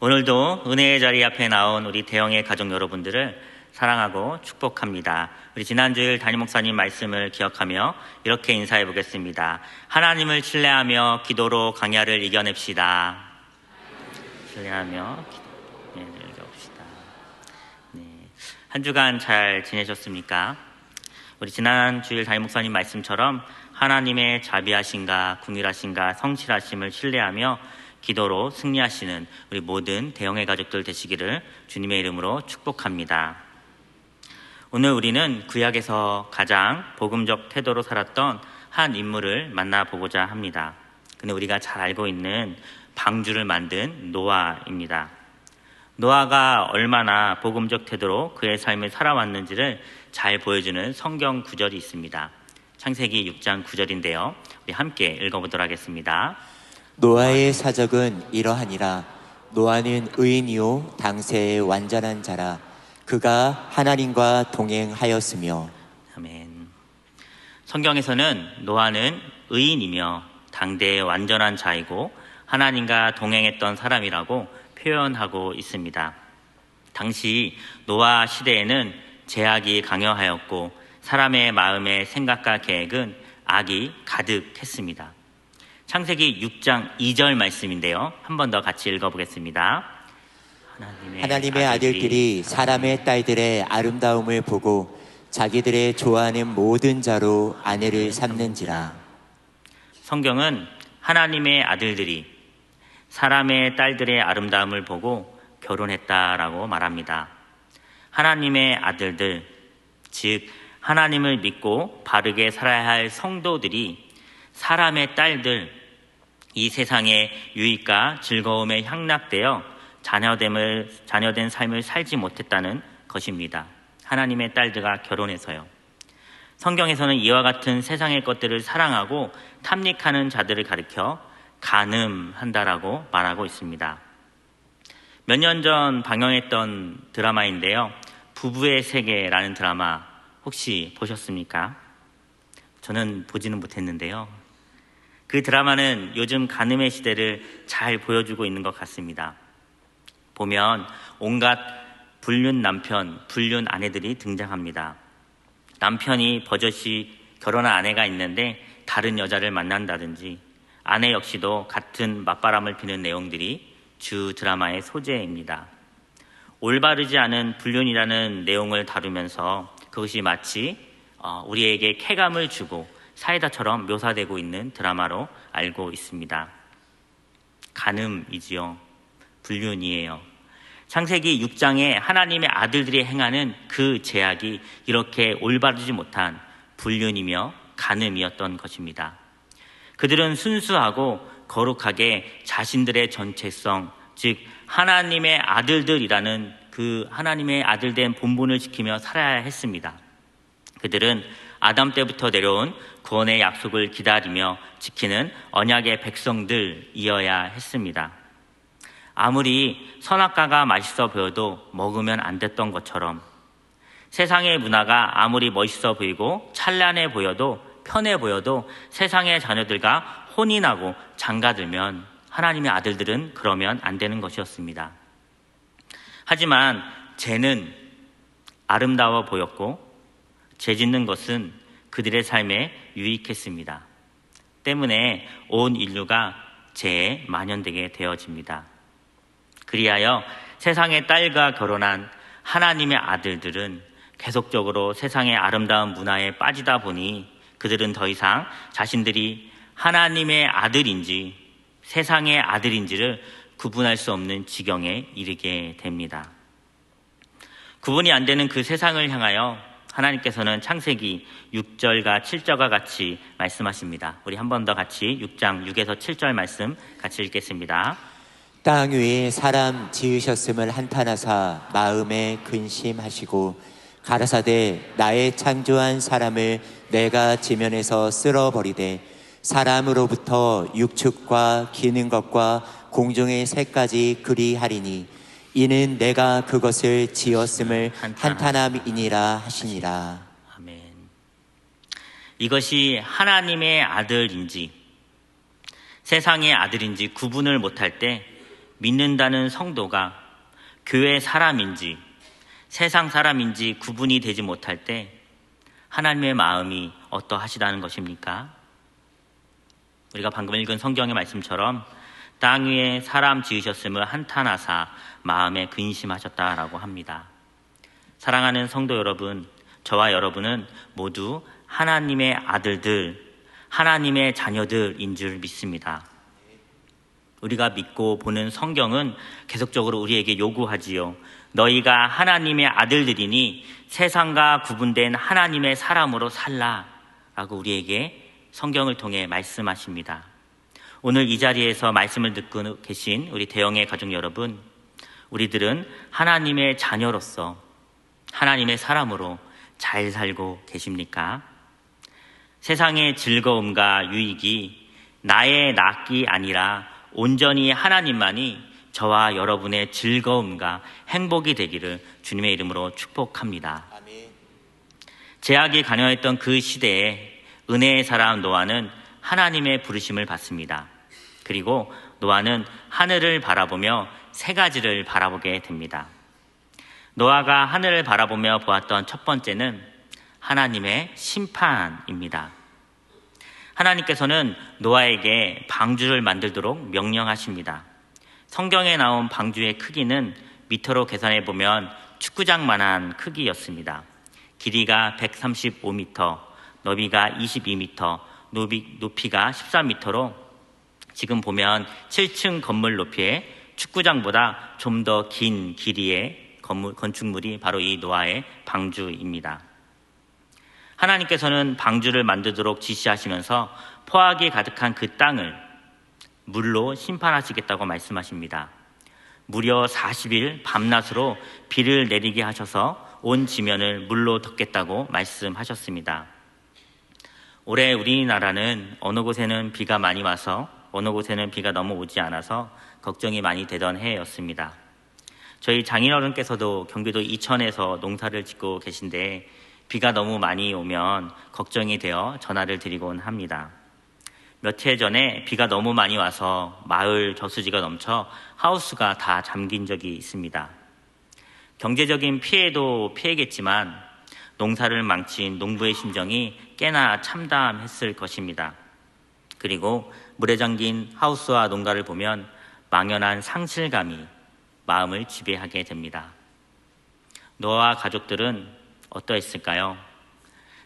오늘도 은혜의 자리 앞에 나온 우리 대형의 가족 여러분들을 사랑하고 축복합니다. 우리 지난주일 담임 목사님 말씀을 기억하며 이렇게 인사해 보겠습니다. 하나님을 신뢰하며 기도로 강야를 이겨냅시다. 신뢰하며 기도로 이겨봅시다. 네. 한 주간 잘 지내셨습니까? 우리 지난주일 담임 목사님 말씀처럼 하나님의 자비하심과 긍휼하심과 성실하심을 신뢰하며 기도로 승리하시는 우리 모든 대형의 가족들 되시기를 주님의 이름으로 축복합니다. 오늘 우리는 구약에서 가장 복음적 태도로 살았던 한 인물을 만나보고자 합니다. 근데 우리가 잘 알고 있는 방주를 만든 노아입니다. 노아가 얼마나 복음적 태도로 그의 삶을 살아왔는지를 잘 보여주는 성경 구절이 있습니다. 창세기 6장 9절인데요. 우리 함께 읽어보도록 하겠습니다. 노아의 사적은 이러하니라. 노아는 의인이요 당세의 완전한 자라. 그가 하나님과 동행하였으며. 아멘. 성경에서는 노아는 의인이며 당대의 완전한 자이고 하나님과 동행했던 사람이라고 표현하고 있습니다. 당시 노아 시대에는 죄악이 강요하였고 사람의 마음의 생각과 계획은 악이 가득했습니다. 창세기 6장 2절 말씀인데요. 한 번 더 같이 읽어보겠습니다. 하나님의 아들들이 사람의 딸들의 아름다움을 보고 자기들의 좋아하는 모든 자로 아내를 삼는지라. 성경은 하나님의 아들들이 사람의 딸들의 아름다움을 보고 결혼했다라고 말합니다. 하나님의 아들들, 즉 하나님을 믿고 바르게 살아야 할 성도들이 사람의 딸들, 이 세상의 유익과 즐거움에 향락되어 자녀된 삶을 살지 못했다는 것입니다. 하나님의 딸들과 결혼해서요. 성경에서는 이와 같은 세상의 것들을 사랑하고 탐닉하는 자들을 가리켜 간음한다라고 말하고 있습니다. 몇 년 전 방영했던 드라마인데요. 부부의 세계라는 드라마 혹시 보셨습니까? 저는 보지는 못했는데요. 그 드라마는 요즘 간음의 시대를 잘 보여주고 있는 것 같습니다. 보면 온갖 불륜 남편, 불륜 아내들이 등장합니다. 남편이 버젓이 결혼한 아내가 있는데 다른 여자를 만난다든지 아내 역시도 같은 맞바람을 피는 내용들이 주 드라마의 소재입니다. 올바르지 않은 불륜이라는 내용을 다루면서 그것이 마치 우리에게 쾌감을 주고 사이다처럼 묘사되고 있는 드라마로 알고 있습니다. 간음이지요. 불륜이에요. 창세기 6장에 하나님의 아들들이 행하는 그 죄악이 이렇게 올바르지 못한 불륜이며 간음이었던 것입니다. 그들은 순수하고 거룩하게 자신들의 전체성, 즉 하나님의 아들들이라는 그 하나님의 아들된 본분을 지키며 살아야 했습니다. 그들은 아담 때부터 내려온 구원의 약속을 기다리며 지키는 언약의 백성들이어야 했습니다. 아무리 선악과가 맛있어 보여도 먹으면 안 됐던 것처럼 세상의 문화가 아무리 멋있어 보이고 찬란해 보여도 편해 보여도 세상의 자녀들과 혼이 나고 장가들면 하나님의 아들들은 그러면 안 되는 것이었습니다. 하지만 죄는 아름다워 보였고 죄 짓는 것은 그들의 삶에 유익했습니다. 때문에 온 인류가 죄에 만연되게 되어집니다. 그리하여 세상의 딸과 결혼한 하나님의 아들들은 계속적으로 세상의 아름다운 문화에 빠지다 보니 그들은 더 이상 자신들이 하나님의 아들인지 세상의 아들인지를 구분할 수 없는 지경에 이르게 됩니다. 구분이 안 되는 그 세상을 향하여 하나님께서는 창세기 6절과 7절과 같이 말씀하십니다. 우리 한 번 더 같이 6장 6에서 7절 말씀 같이 읽겠습니다. 땅 위에 사람 지으셨음을 한탄하사 마음에 근심하시고 가라사대 나의 창조한 사람을 내가 지면에서 쓸어버리되 사람으로부터 육축과 기는 것과 공중의 새까지 그리하리니 이는 내가 그것을 지었음을 한탄함이니라 하시니라. 아멘. 이것이 하나님의 아들인지 세상의 아들인지 구분을 못할 때 믿는다는 성도가 교회 사람인지 세상 사람인지 구분이 되지 못할 때 하나님의 마음이 어떠하시다는 것입니까? 우리가 방금 읽은 성경의 말씀처럼 땅 위에 사람 지으셨음을 한탄하사 마음에 근심하셨다라고 합니다. 사랑하는 성도 여러분, 저와 여러분은 모두 하나님의 아들들, 하나님의 자녀들인 줄 믿습니다. 우리가 믿고 보는 성경은 계속적으로 우리에게 요구하지요. 너희가 하나님의 아들들이니 세상과 구분된 하나님의 사람으로 살라 라고 우리에게 성경을 통해 말씀하십니다. 오늘 이 자리에서 말씀을 듣고 계신 우리 대영의 가족 여러분, 우리들은 하나님의 자녀로서 하나님의 사람으로 잘 살고 계십니까? 세상의 즐거움과 유익이 나의 낙이 아니라 온전히 하나님만이 저와 여러분의 즐거움과 행복이 되기를 주님의 이름으로 축복합니다. 아멘. 제약이 강요했던 그 시대에 은혜의 사람 노아는 하나님의 부르심을 받습니다. 그리고 노아는 하늘을 바라보며 세 가지를 바라보게 됩니다. 노아가 하늘을 바라보며 보았던 첫 번째는 하나님의 심판입니다. 하나님께서는 노아에게 방주를 만들도록 명령하십니다. 성경에 나온 방주의 크기는 미터로 계산해 보면 축구장만한 크기였습니다. 길이가 135m, 너비가 22m, 높이가 14m로 지금 보면 7층 건물 높이의 축구장보다 좀 더 긴 길이의 건축물이 바로 이 노아의 방주입니다. 하나님께서는 방주를 만들도록 지시하시면서 포악이 가득한 그 땅을 물로 심판하시겠다고 말씀하십니다. 무려 40일 밤낮으로 비를 내리게 하셔서 온 지면을 물로 덮겠다고 말씀하셨습니다. 올해 우리나라는 어느 곳에는 비가 많이 와서 어느 곳에는 비가 너무 오지 않아서 걱정이 많이 되던 해였습니다. 저희 장인어른께서도 경기도 이천에서 농사를 짓고 계신데 비가 너무 많이 오면 걱정이 되어 전화를 드리곤 합니다. 몇 해 전에 비가 너무 많이 와서 마을 저수지가 넘쳐 하우스가 다 잠긴 적이 있습니다. 경제적인 피해도 피해겠지만 농사를 망친 농부의 심정이 꽤나 참담했을 것입니다. 그리고 물에 잠긴 하우스와 농가를 보면 막연한 상실감이 마음을 지배하게 됩니다. 노아와 가족들은 어떠했을까요?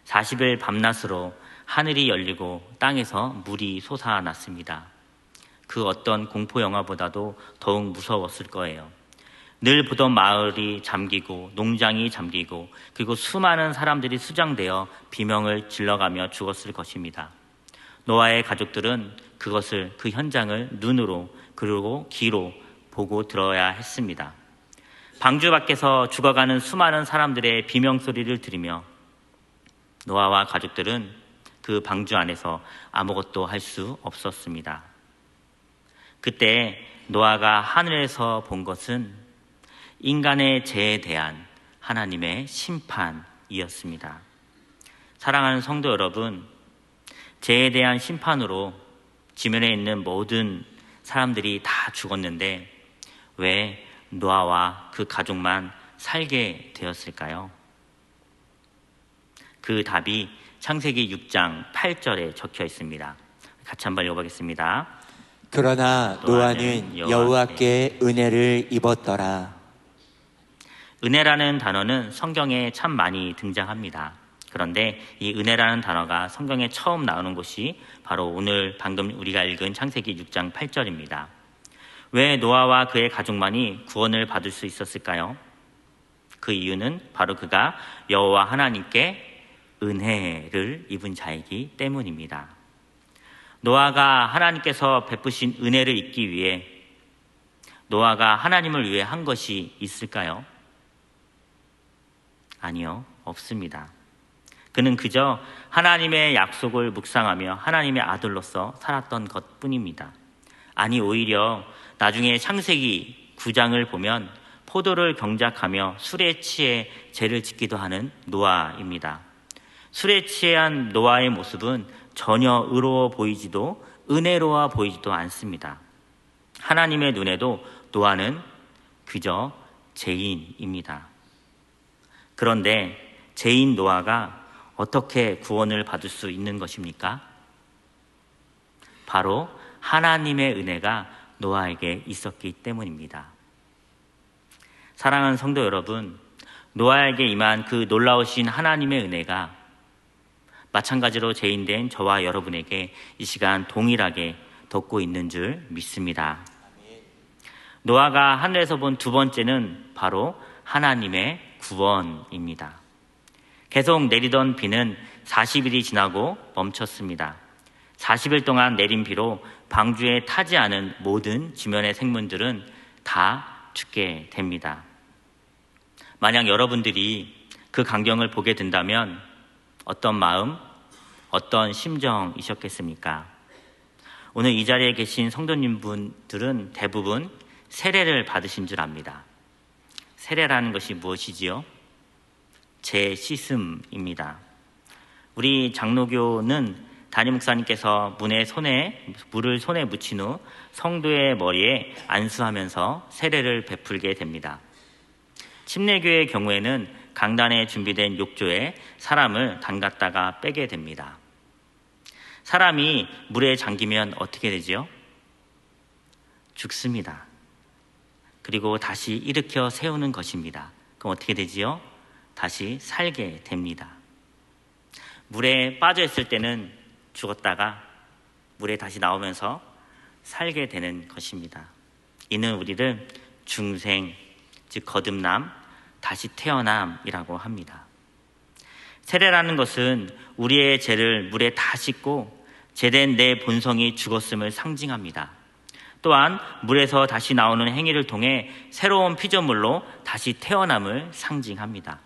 40일 밤낮으로 하늘이 열리고 땅에서 물이 솟아났습니다. 그 어떤 공포 영화보다도 더욱 무서웠을 거예요. 늘 보던 마을이 잠기고 농장이 잠기고 그리고 수많은 사람들이 수장되어 비명을 질러가며 죽었을 것입니다. 노아의 가족들은 그 현장을 눈으로 그리고 귀로 보고 들어야 했습니다. 방주 밖에서 죽어가는 수많은 사람들의 비명소리를 들으며 노아와 가족들은 그 방주 안에서 아무것도 할 수 없었습니다. 그때 노아가 하늘에서 본 것은 인간의 죄에 대한 하나님의 심판이었습니다. 사랑하는 성도 여러분, 죄에 대한 심판으로 지면에 있는 모든 사람들이 다 죽었는데 왜 노아와 그 가족만 살게 되었을까요? 그 답이 창세기 6장 8절에 적혀 있습니다. 같이 한번 읽어보겠습니다. 그러나 노아는 여호와께 은혜를 입었더라. 은혜라는 단어는 성경에 참 많이 등장합니다. 그런데 이 은혜라는 단어가 성경에 처음 나오는 곳이 바로 오늘 방금 우리가 읽은 창세기 6장 8절입니다. 왜 노아와 그의 가족만이 구원을 받을 수 있었을까요? 그 이유는 바로 그가 여호와 하나님께 은혜를 입은 자이기 때문입니다. 노아가 하나님께서 베푸신 은혜를 입기 위해 노아가 하나님을 위해 한 것이 있을까요? 아니요, 없습니다. 그는 그저 하나님의 약속을 묵상하며 하나님의 아들로서 살았던 것뿐입니다. 아니, 오히려 나중에 창세기 9장을 보면 포도를 경작하며 술에 취해 죄를 짓기도 하는 노아입니다. 술에 취한 노아의 모습은 전혀 의로워 보이지도 은혜로워 보이지도 않습니다. 하나님의 눈에도 노아는 그저 죄인입니다. 그런데 죄인 노아가 어떻게 구원을 받을 수 있는 것입니까? 바로 하나님의 은혜가 노아에게 있었기 때문입니다. 사랑하는 성도 여러분, 노아에게 임한 그 놀라우신 하나님의 은혜가 마찬가지로 죄인된 저와 여러분에게 이 시간 동일하게 덮고 있는 줄 믿습니다. 노아가 하늘에서 본 두 번째는 바로 하나님의 구원입니다. 계속 내리던 비는 40일이 지나고 멈췄습니다. 40일 동안 내린 비로 방주에 타지 않은 모든 지면의 생물들은 다 죽게 됩니다. 만약 여러분들이 그 광경을 보게 된다면 어떤 마음, 어떤 심정이셨겠습니까? 오늘 이 자리에 계신 성도님분들은 대부분 세례를 받으신 줄 압니다. 세례라는 것이 무엇이지요? 재씻음입니다. 우리 장로교는 담임 목사님께서 물을 손에 묻힌 후 성도의 머리에 안수하면서 세례를 베풀게 됩니다. 침례교의 경우에는 강단에 준비된 욕조에 사람을 담갔다가 빼게 됩니다. 사람이 물에 잠기면 어떻게 되지요? 죽습니다. 그리고 다시 일으켜 세우는 것입니다. 그럼 어떻게 되지요? 다시 살게 됩니다. 물에 빠져 있을 때는 죽었다가 물에 다시 나오면서 살게 되는 것입니다. 이는 우리를 중생, 즉 거듭남, 다시 태어남이라고 합니다. 세례라는 것은 우리의 죄를 물에 다 씻고 죄된 내 본성이 죽었음을 상징합니다. 또한 물에서 다시 나오는 행위를 통해 새로운 피조물로 다시 태어남을 상징합니다.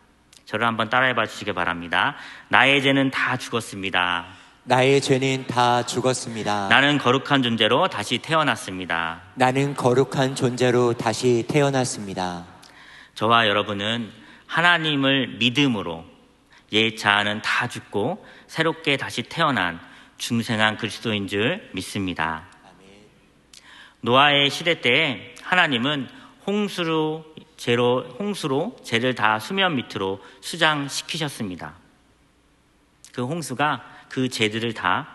저를 한번 따라해봐 주시기 바랍니다. 나의 죄는 다 죽었습니다. 나의 죄는 다 죽었습니다. 나는 거룩한 존재로 다시 태어났습니다. 나는 거룩한 존재로 다시 태어났습니다. 저와 여러분은 하나님을 믿음으로 옛 자아는 다 죽고 새롭게 다시 태어난 중생한 그리스도인 줄 믿습니다. 노아의 시대 때에 하나님은 홍수로 죄를 다 수면 밑으로 수장시키셨습니다. 그 홍수가 그 죄들을 다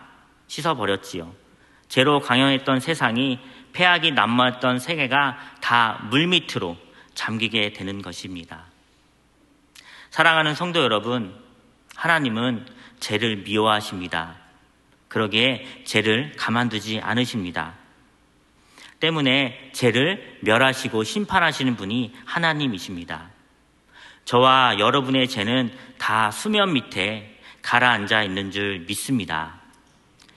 씻어버렸지요. 죄로 강연했던 세상이 패악이 난무했던 세계가 다 물밑으로 잠기게 되는 것입니다. 사랑하는 성도 여러분, 하나님은 죄를 미워하십니다. 그러기에 죄를 가만두지 않으십니다. 때문에 죄를 멸하시고 심판하시는 분이 하나님이십니다. 저와 여러분의 죄는 다 수면 밑에 가라앉아 있는 줄 믿습니다.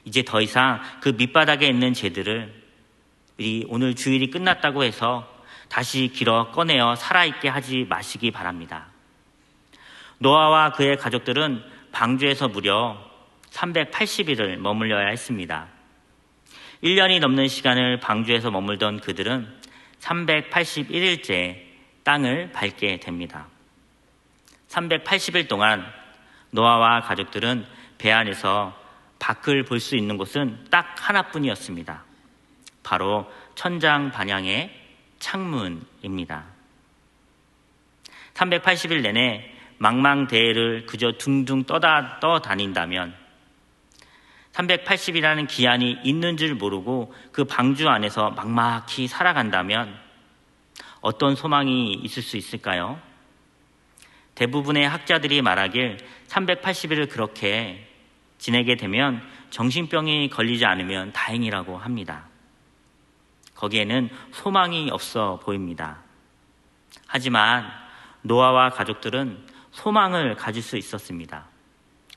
이제 더 이상 그 밑바닥에 있는 죄들을 오늘 주일이 끝났다고 해서 다시 길어 꺼내어 살아있게 하지 마시기 바랍니다. 노아와 그의 가족들은 방주에서 무려 380일을 머물러야 했습니다. 1년이 넘는 시간을 방주에서 머물던 그들은 381일째 땅을 밟게 됩니다. 380일 동안 노아와 가족들은 배 안에서 밖을 볼 수 있는 곳은 딱 하나뿐이었습니다. 바로 천장 반향의 창문입니다. 380일 내내 망망대해를 그저 둥둥 떠다닌다면 380이라는 기한이 있는 줄 모르고 그 방주 안에서 막막히 살아간다면 어떤 소망이 있을 수 있을까요? 대부분의 학자들이 말하길 380일을 그렇게 지내게 되면 정신병이 걸리지 않으면 다행이라고 합니다. 거기에는 소망이 없어 보입니다. 하지만 노아와 가족들은 소망을 가질 수 있었습니다.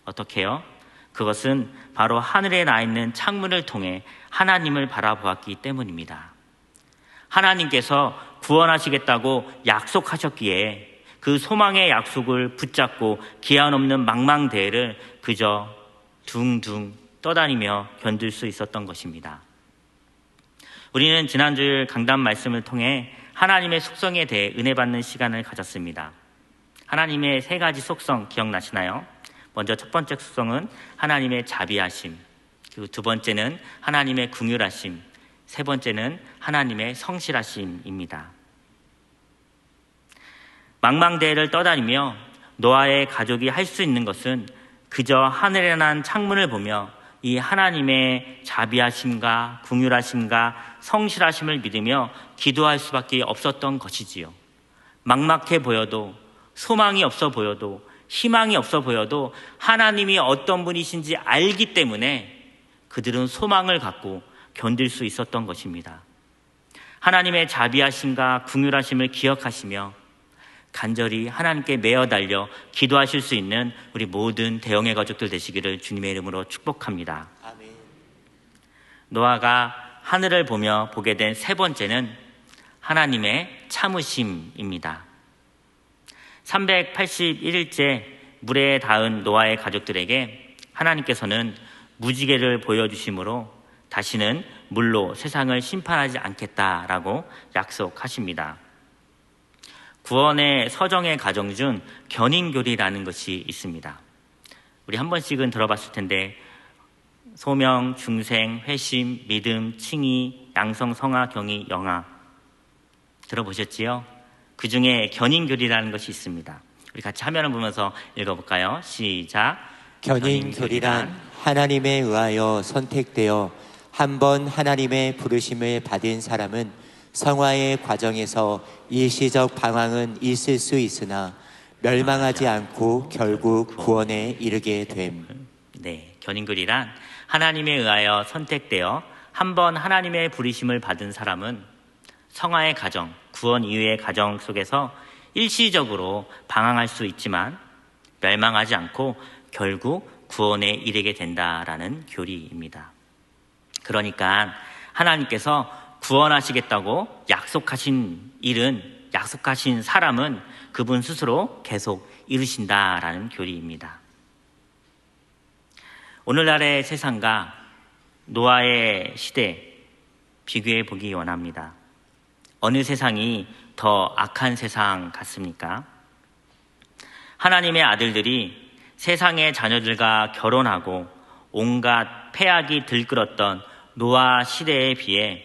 어떻게요? 그것은 바로 하늘에 나 있는 창문을 통해 하나님을 바라보았기 때문입니다. 하나님께서 구원하시겠다고 약속하셨기에 그 소망의 약속을 붙잡고 기한 없는 망망대해를 그저 둥둥 떠다니며 견딜 수 있었던 것입니다. 우리는 지난주일 강단 말씀을 통해 하나님의 속성에 대해 은혜 받는 시간을 가졌습니다. 하나님의 세 가지 속성 기억나시나요? 먼저 첫 번째 속성은 하나님의 자비하심, 그리고 두 번째는 하나님의 긍휼하심, 세 번째는 하나님의 성실하심입니다. 망망대해를 떠다니며 노아의 가족이 할 수 있는 것은 그저 하늘에 난 창문을 보며 이 하나님의 자비하심과 긍휼하심과 성실하심을 믿으며 기도할 수밖에 없었던 것이지요. 막막해 보여도, 소망이 없어 보여도, 희망이 없어 보여도 하나님이 어떤 분이신지 알기 때문에 그들은 소망을 갖고 견딜 수 있었던 것입니다. 하나님의 자비하심과 긍휼하심을 기억하시며 간절히 하나님께 매어 달려 기도하실 수 있는 우리 모든 대형의 가족들 되시기를 주님의 이름으로 축복합니다. 아멘. 노아가 하늘을 보며 보게 된 세 번째는 하나님의 참으심입니다. 381일째 물에 닿은 노아의 가족들에게 하나님께서는 무지개를 보여주심으로 다시는 물로 세상을 심판하지 않겠다라고 약속하십니다. 구원의 서정의 과정 중 견인교리라는 것이 있습니다. 우리 한 번씩은 들어봤을 텐데 소명, 중생, 회심, 믿음, 칭의, 양성, 성화, 경의, 영화 들어보셨지요? 그 중에 견인교리라는 것이 있습니다. 우리 같이 화면을 보면서 읽어볼까요? 시작. 견인교리란 하나님에 의하여 선택되어 한 번 하나님의 부르심을 받은 사람은 성화의 과정에서 일시적 방황은 있을 수 있으나 멸망하지 않고 결국 구원에 이르게 됨. 네, 견인교리란 하나님에 의하여 선택되어 한 번 하나님의 부르심을 받은 사람은 성화의 과정, 구원 이후의 과정 속에서 일시적으로 방황할 수 있지만 멸망하지 않고 결국 구원에 이르게 된다라는 교리입니다. 그러니까 하나님께서 구원하시겠다고 약속하신 일은, 약속하신 사람은 그분 스스로 계속 이루신다라는 교리입니다. 오늘날의 세상과 노아의 시대 비교해 보기 원합니다. 어느 세상이 더 악한 세상 같습니까? 하나님의 아들들이 세상의 자녀들과 결혼하고 온갖 폐악이 들끓었던 노아 시대에 비해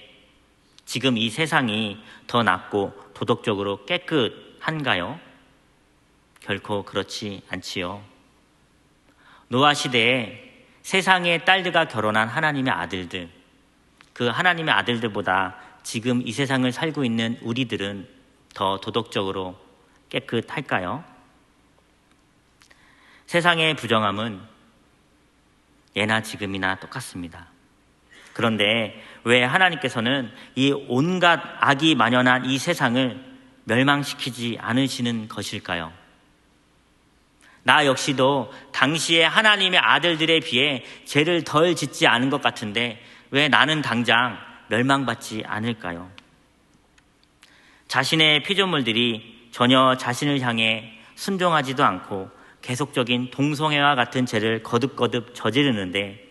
지금 이 세상이 더 낫고 도덕적으로 깨끗한가요? 결코 그렇지 않지요. 노아 시대에 세상의 딸들과 결혼한 하나님의 아들들, 그 하나님의 아들들보다 지금 이 세상을 살고 있는 우리들은 더 도덕적으로 깨끗할까요? 세상의 부정함은 예나 지금이나 똑같습니다. 그런데 왜 하나님께서는 이 온갖 악이 만연한 이 세상을 멸망시키지 않으시는 것일까요? 나 역시도 당시에 하나님의 아들들에 비해 죄를 덜 짓지 않은 것 같은데 왜 나는 당장 멸망받지 않을까요? 자신의 피조물들이 전혀 자신을 향해 순종하지도 않고 계속적인 동성애와 같은 죄를 거듭거듭 저지르는데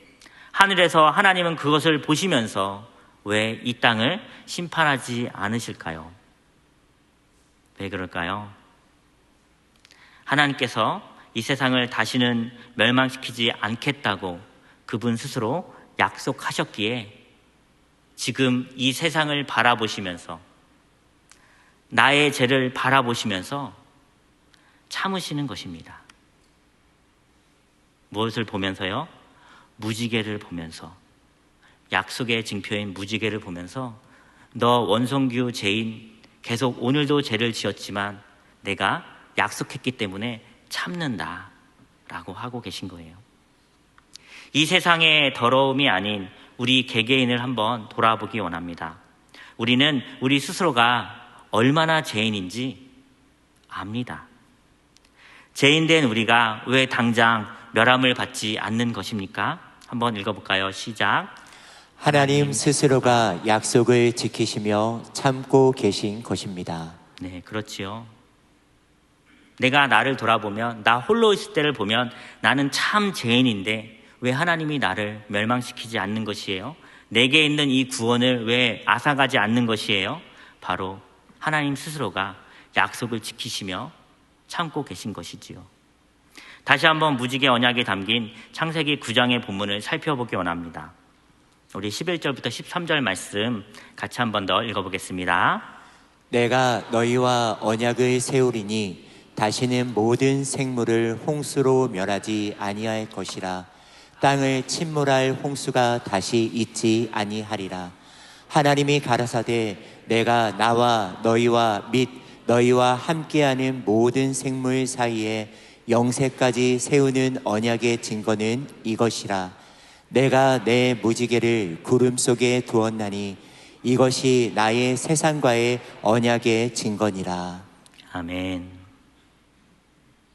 하늘에서 하나님은 그것을 보시면서 왜 이 땅을 심판하지 않으실까요? 왜 그럴까요? 하나님께서 이 세상을 다시는 멸망시키지 않겠다고 그분 스스로 약속하셨기에 지금 이 세상을 바라보시면서 나의 죄를 바라보시면서 참으시는 것입니다. 무엇을 보면서요? 무지개를 보면서, 약속의 징표인 무지개를 보면서 너 원성규 죄인 계속 오늘도 죄를 지었지만 내가 약속했기 때문에 참는다 라고 하고 계신 거예요. 이 세상의 더러움이 아닌 우리 개개인을 한번 돌아보기 원합니다. 우리는 우리 스스로가 얼마나 죄인인지 압니다. 죄인된 우리가 왜 당장 멸함을 받지 않는 것입니까? 한번 읽어볼까요? 시작. 하나님 스스로가 약속을 지키시며 참고 계신 것입니다. 네, 그렇지요. 내가 나를 돌아보면, 나 홀로 있을 때를 보면 나는 참 죄인인데 왜 하나님이 나를 멸망시키지 않는 것이에요? 내게 있는 이 구원을 왜 앗아가지 않는 것이에요? 바로 하나님 스스로가 약속을 지키시며 참고 계신 것이지요. 다시 한번 무지개 언약에 담긴 창세기 9장의 본문을 살펴보기 원합니다. 우리 11절부터 13절 말씀 같이 한 번 더 읽어보겠습니다. 내가 너희와 언약을 세우리니 다시는 모든 생물을 홍수로 멸하지 아니할 것이라. 땅을 침몰할 홍수가 다시 있지 아니하리라. 하나님이 가라사대 내가 나와 너희와 및 너희와 함께하는 모든 생물 사이에 영세까지 세우는 언약의 증거는 이것이라. 내가 내 무지개를 구름 속에 두었나니 이것이 나의 세상과의 언약의 증거니라. 아멘.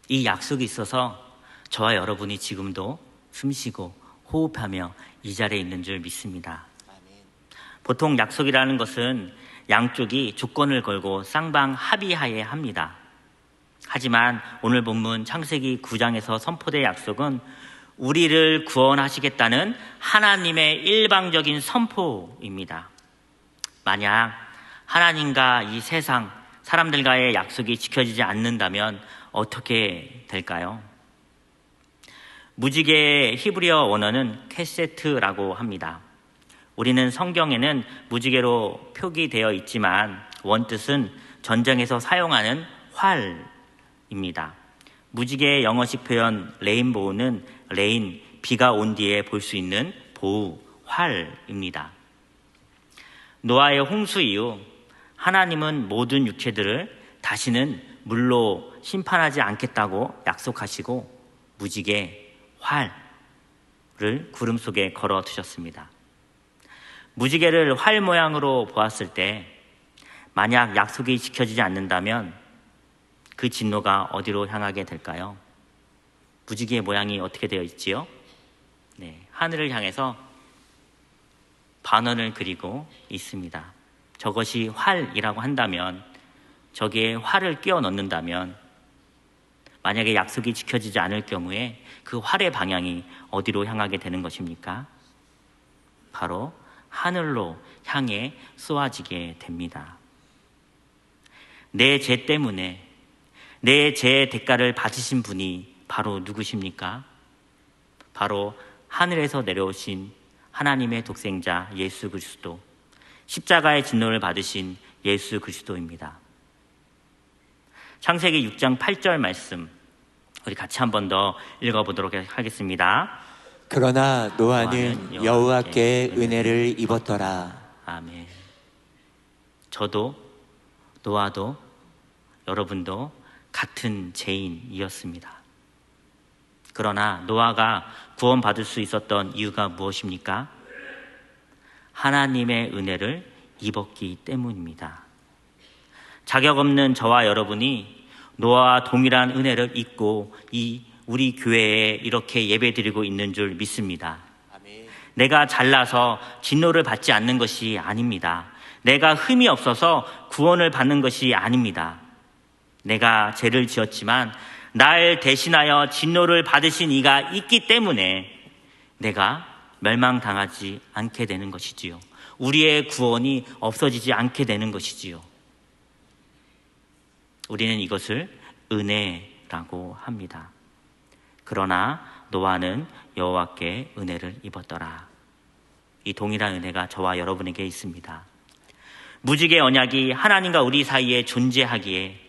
이 약속이 있어서 저와 여러분이 지금도 숨쉬고 호흡하며 이 자리에 있는 줄 믿습니다. 보통 약속이라는 것은 양쪽이 조건을 걸고 쌍방 합의하에 합니다. 하지만 오늘 본문 창세기 9장에서 선포된 약속은 우리를 구원하시겠다는 하나님의 일방적인 선포입니다. 만약 하나님과 이 세상 사람들과의 약속이 지켜지지 않는다면 어떻게 될까요? 무지개의 히브리어 원어는 캐세트라고 합니다. 우리는 성경에는 무지개로 표기되어 있지만 원뜻은 전쟁에서 사용하는 활입니다. 무지개의 영어식 표현 레인보우는 레인, 비가 온 뒤에 볼 수 있는 보우, 활입니다. 노아의 홍수 이후 하나님은 모든 육체들을 다시는 물로 심판하지 않겠다고 약속하시고 무지개, 활을 구름 속에 걸어 두셨습니다. 무지개를 활 모양으로 보았을 때 만약 약속이 지켜지지 않는다면 그 진노가 어디로 향하게 될까요? 무지개의 모양이 어떻게 되어 있지요? 하늘을 향해서 반원을 그리고 있습니다. 저것이 활이라고 한다면 저기에 활을 끼워 넣는다면 만약에 약속이 지켜지지 않을 경우에 그 활의 방향이 어디로 향하게 되는 것입니까? 바로 하늘로 향해 쏘아지게 됩니다. 내 죄 때문에 내 죄의 대가를 받으신 분이 바로 누구십니까? 바로 하늘에서 내려오신 하나님의 독생자 예수 그리스도, 십자가의 진노를 받으신 예수 그리스도입니다. 창세기 6장 8절 말씀 우리 같이 한 번 더 읽어보도록 하겠습니다. 그러나 노아는 여호와께 은혜를 입었더라. 아멘. 저도 노아도 여러분도 같은 죄인이었습니다. 그러나 노아가 구원받을 수 있었던 이유가 무엇입니까? 하나님의 은혜를 입었기 때문입니다. 자격 없는 저와 여러분이 노아와 동일한 은혜를 입고 우리 교회에 이렇게 예배드리고 있는 줄 믿습니다. 아멘. 내가 잘나서 진노를 받지 않는 것이 아닙니다. 내가 흠이 없어서 구원을 받는 것이 아닙니다. 내가 죄를 지었지만 날 대신하여 진노를 받으신 이가 있기 때문에 내가 멸망당하지 않게 되는 것이지요. 우리의 구원이 없어지지 않게 되는 것이지요. 우리는 이것을 은혜라고 합니다. 그러나 노아는 여호와께 은혜를 입었더라. 이 동일한 은혜가 저와 여러분에게 있습니다. 무지개 언약이 하나님과 우리 사이에 존재하기에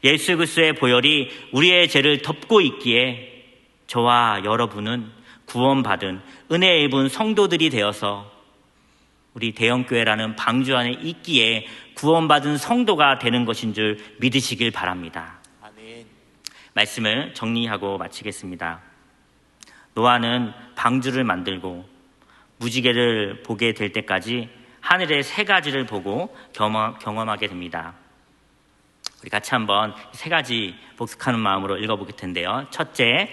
예수 그리스도의 보혈이 우리의 죄를 덮고 있기에 저와 여러분은 구원받은 은혜 입은 성도들이 되어서 우리 대형교회라는 방주 안에 있기에 구원받은 성도가 되는 것인 줄 믿으시길 바랍니다. 아멘. 말씀을 정리하고 마치겠습니다. 노아는 방주를 만들고 무지개를 보게 될 때까지 하늘의 세 가지를 보고 경험하게 됩니다. 우리 같이 한번 세 가지 복습하는 마음으로 읽어볼 텐데요. 첫째,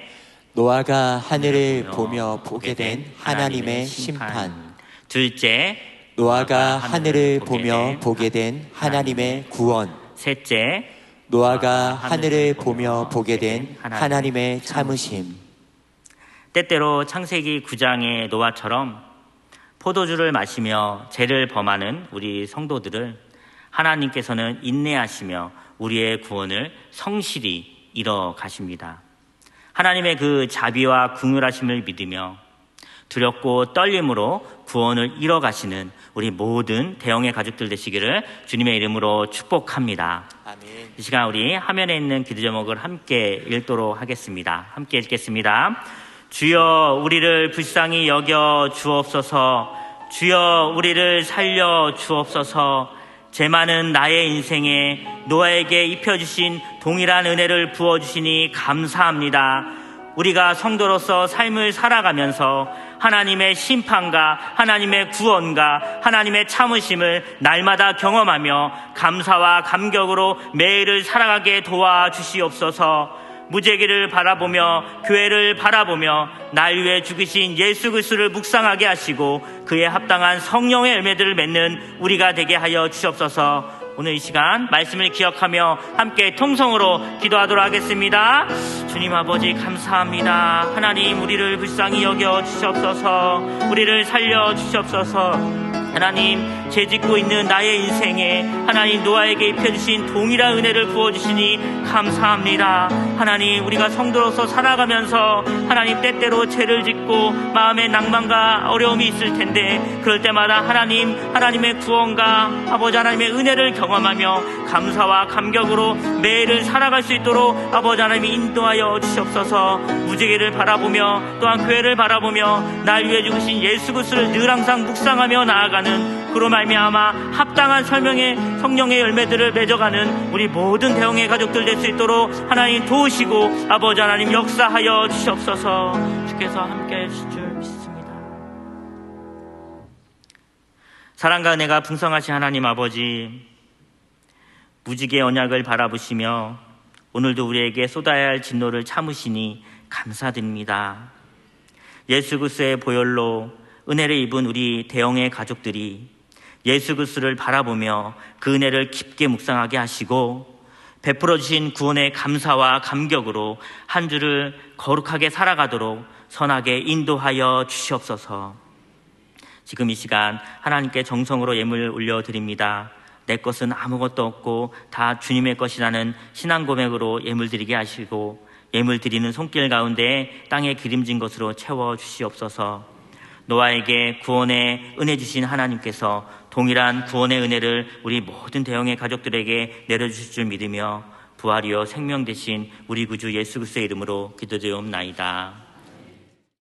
노아가 하늘을 보며 보게 된 하나님의 심판. 둘째, 노아가 하늘을 보며 보게 된 하나님의 구원. 셋째, 노아가 하늘을 보며 보게 된 하나님의 참으심. 때때로 창세기 9장의 노아처럼 포도주를 마시며 죄를 범하는 우리 성도들을 하나님께서는 인내하시며 우리의 구원을 성실히 이뤄 가십니다. 하나님의 그 자비와 긍휼하심을 믿으며 두렵고 떨림으로 구원을 이뤄가시는 우리 모든 대형의 가족들 되시기를 주님의 이름으로 축복합니다. 아멘. 이 시간 우리 화면에 있는 기도 제목을 함께 읽도록 하겠습니다. 함께 읽겠습니다. 주여 우리를 불쌍히 여겨 주옵소서. 주여 우리를 살려 주옵소서. 제 많은 나의 인생에 노아에게 입혀주신 동일한 은혜를 부어주시니 감사합니다. 우리가 성도로서 삶을 살아가면서 하나님의 심판과 하나님의 구원과 하나님의 참으심을 날마다 경험하며 감사와 감격으로 매일을 살아가게 도와주시옵소서. 무지개를 바라보며 교회를 바라보며 날 위해 죽으신 예수 그리스도를 묵상하게 하시고 그에 합당한 성령의 열매들을 맺는 우리가 되게 하여 주시옵소서. 오늘 이 시간 말씀을 기억하며 함께 통성으로 기도하도록 하겠습니다. 주님 아버지 감사합니다. 하나님 우리를 불쌍히 여겨 주시옵소서. 우리를 살려 주시옵소서. 하나님 죄짓고 있는 나의 인생에 하나님 노아에게 입혀주신 동일한 은혜를 부어주시니 감사합니다. 하나님 우리가 성도로서 살아가면서 하나님 때때로 죄를 짓고 마음의 낭만과 어려움이 있을 텐데 그럴 때마다 하나님의 구원과 아버지 하나님의 은혜를 경험하며 감사와 감격으로 매일을 살아갈 수 있도록 아버지 하나님이 인도하여 주시옵소서. 무지개를 바라보며 또한 교회를 바라보며 날 위해 죽으신 예수 그리스도를 늘 항상 묵상하며 나아가는 그로 말미암아 합당한 설명의 성령의 열매들을 맺어가는 우리 모든 대형의 가족들 될 수 있도록 하나님 도우시고 아버지 하나님 역사하여 주시옵소서. 주께서 함께 해주실 줄 믿습니다. 사랑과 은혜가 풍성하신 하나님 아버지, 무지개 언약을 바라보시며 오늘도 우리에게 쏟아야 할 진노를 참으시니 감사드립니다. 예수 그리스도의 보혈로 은혜를 입은 우리 대형의 가족들이 예수 그리스도를 바라보며 그 은혜를 깊게 묵상하게 하시고 베풀어 주신 구원의 감사와 감격으로 한 주를 거룩하게 살아가도록 선하게 인도하여 주시옵소서. 지금 이 시간 하나님께 정성으로 예물 올려드립니다. 내 것은 아무것도 없고 다 주님의 것이라는 신앙 고백으로 예물 드리게 하시고 예물 드리는 손길 가운데 땅에 기름진 것으로 채워 주시옵소서. 노아에게 구원의 은혜 주신 하나님께서 동일한 구원의 은혜를 우리 모든 대형의 가족들에게 내려주실 줄 믿으며 부활이요 생명 되신 우리 구주 예수 그리스도의 이름으로 기도드리옵나이다.